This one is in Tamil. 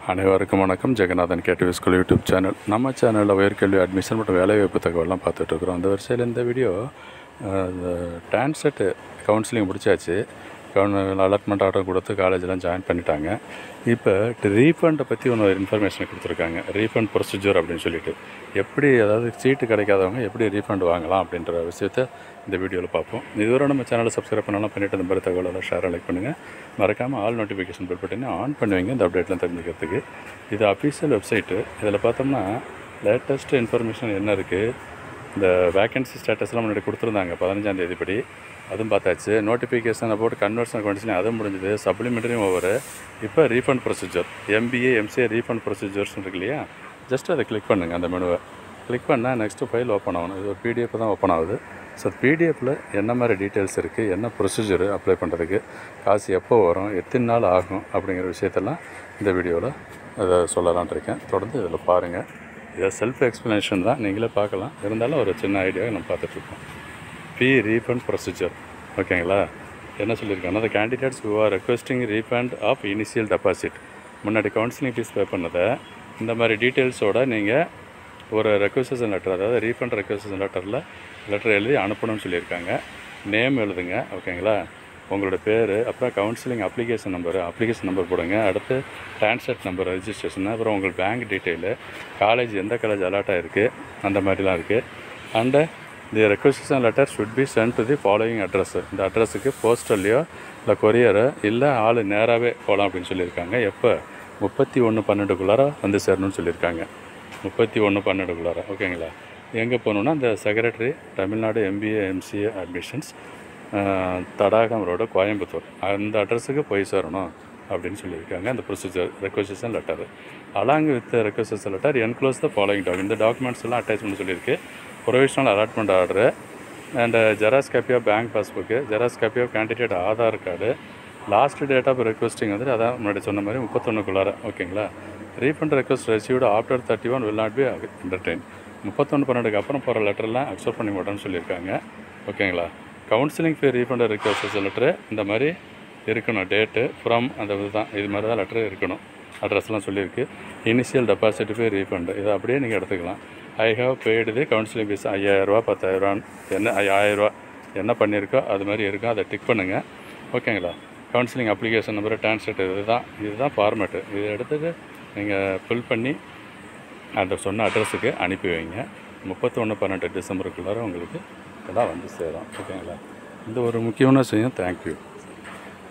அனைவருக்கும் வணக்கம். Jeganathan KTV school YouTube channel. நம்ம சேனலில் உயர்கல்வி அட்மிஷன் மற்றும் வேலைவாய்ப்பு தகவலாம் பார்த்துட்ருக்குறோம். அந்த வரிசையில் இந்த வீடியோ டான்செட் கவுன்சிலிங் முடிச்சாச்சு. அலாட்மெண்ட் ஆர்டர் கொடுத்து காலேஜெலாம் ஜாயின் பண்ணிட்டாங்க. இப்போ ரீஃபண்டை பற்றி ஒன்று இன்ஃபர்மேஷன் கொடுத்துருக்காங்க. ரீஃபண்ட் ப்ரொசீஜர் அப்படின்னு சொல்லிட்டு எப்படி, அதாவது சீட்டு கிடைக்காதவங்க எப்படி ரீஃபண்ட் வாங்கலாம் அப்படின்ற விஷயத்தை இந்த வீடியோவில் பார்ப்போம். இதுவரை நம்ம சேனலை சப்ஸ்கிரைப் பண்ணலாம் பண்ணிவிட்டு இந்த மாதிரி தகவலெல்லாம் ஷேர் லைக் பண்ணுங்கள். மறக்காமல் ஆல் நோட்டிஃபிகேஷன் பெல் பட்டனை ஆன் பண்ணுவீங்க இந்த அப்டேட்லாம் தெரிஞ்சுக்கிறதுக்கு. இது அஃபீஷியல் வெப்சைட்டு. இதில் பார்த்தோம்னா லேட்டஸ்ட்டு இன்ஃபர்மேஷன் என்ன இருக்குது, இந்த வேக்கன்சி ஸ்டேட்டஸ்லாம் முன்னாடி கொடுத்துருந்தாங்க 15ஆம் தேதி படி, அதுவும் பார்த்தாச்சு. நோட்டிஃபிகேஷனை போட்டு கன்வர்ஷன் கண்டிஷன் அதுவும் முடிஞ்சது. சப்ளிமெண்ட்ரியும் ஓவர். இப்போ refund procedure, MBA MCA refund procedures இருக்கு இல்லையா, ஜஸ்ட் அதை கிளிக் பண்ணுங்கள். அந்த மெனுவை கிளிக் பண்ணால் நெக்ஸ்ட்டு ஃபைல் ஓப்பன் ஆகணும். இது ஒரு PDF தான் ஓப்பன் ஆகுது. ஸோ PDFில் என்ன மாதிரி டீட்டெயில்ஸ் இருக்குது, என்ன ப்ரொசீஜரு அப்ளை பண்ணுறதுக்கு, காசு எப்போ வரும், எத்தனை நாள் ஆகும் அப்படிங்கிற விஷயத்தெல்லாம் இந்த வீடியோவில் அதை சொல்லலான் இருக்கேன். தொடர்ந்து இதில் பாருங்கள். இதை செல்ஃப் எக்ஸ்ப்ளனேஷன் தான், நீங்களே பார்க்கலாம். இருந்தாலும் ஒரு சின்ன ஐடியாவை நம்ம பார்த்துட்ருக்கோம். ரீஃபண்ட் ப்ரொசீஜர், ஓகேங்களா? என்ன சொல்லியிருக்காங்க, அந்த candidates who are requesting refund of initial deposit, முன்னாடி கவுன்சிலிங் ஃபீஸ் பே பண்ணதை இந்த மாதிரி டீட்டெயில்ஸோடு நீங்கள் ஒரு ரெக்வெஸ்டேஷன் லெட்டர், அதாவது ரீஃபண்ட் ரெக்வெஸ்டேஷன் லெட்டர் எழுதி அனுப்பணும்னு சொல்லியிருக்காங்க. நேம் எழுதுங்க, ஓகேங்களா? உங்களோட பேர், அப்புறம் கவுன்சிலிங் அப்ளிகேஷன் நம்பர் போடுங்க. அடுத்து டான்செட் நம்பர் ரெஜிஸ்ட்ரேஷன், அப்புறம் உங்கள் பேங்க் டீட்டெயிலு, காலேஜ் எந்த காலேஜ் அலாட் ஆகிருக்கு அந்த மாதிரிலாம் இருக்குது. And the requisition letter should be sent to the following address. இந்த அட்ரஸுக்கு போஸ்டல்லையோ இல்லை கொரியரோ இல்லை ஆள் நேராகவே போகலாம் அப்படின்னு சொல்லியிருக்காங்க. எப்போ 31/12 வந்து சேரணும்னு சொல்லியிருக்காங்க. 31/12, ஓகேங்களா? எங்கே போகணுன்னா இந்த secretary, Tamil Nadu MBA MCA admissions, Thadagam road, Coimbatore, அந்த அட்ரஸுக்கு போய் சேரணும் அப்படின்னு சொல்லியிருக்காங்க. அந்த procedure requisition letter along with requisition letter enclose the following document. இந்த டாக்குமெண்ட்ஸ் எல்லாம் அட்டாச் பண்ண சொல்லியிருக்கு. Provisional allotment order and xerox copy of bank passbook, xerox copy of candidate Aadhaar card, last date of requesting வந்து அதான் முன்னாடி சொன்ன மாதிரி 31 ஓகேங்களா? Refund request received after 31 will not be entertained. 31/12 அப்புறம் போகிற லெட்டர்லாம் அக்செப்ட் பண்ணி மாட்டோம்னு சொல்லியிருக்காங்க, ஓகேங்களா? கவுன்சிலிங் ஃபீ ரீஃபண்ட் ரெக்வெஸ்ட் லெட்டரு இந்த மாதிரி இருக்கணும். டேட்டு ஃப்ரம் அந்த இது தான், இது மாதிரி தான் லெட்டரு இருக்கணும். அட்ரஸ்லாம் சொல்லியிருக்கு. இனிஷியல் டெபாசிட் ஃபீ ரீஃபண்டு இதை அப்படியே நீங்கள் எடுத்துக்கலாம். I have paid the counselling fees 5000, 10,000, என்ன 1000 என்ன பண்ணியிருக்கோ அது மாதிரி இருக்கும். அதை டிக் பண்ணுங்கள், ஓகேங்களா? கவுன்சிலிங் அப்ளிகேஷன் நம்பர், டான்செட், இதுதான் ஃபார்மேட்டு. இதை எடுத்துகிட்டு நீங்கள் ஃபில் பண்ணி அந்த சொன்ன அட்ரஸுக்கு அனுப்பி வைங்க. 31/12 டிசம்பருக்குள்ளார உங்களுக்கு இதெல்லாம் வந்து சேரும், ஓகேங்களா? இந்த ஒரு முக்கியமான விஷயம். தேங்க்யூ.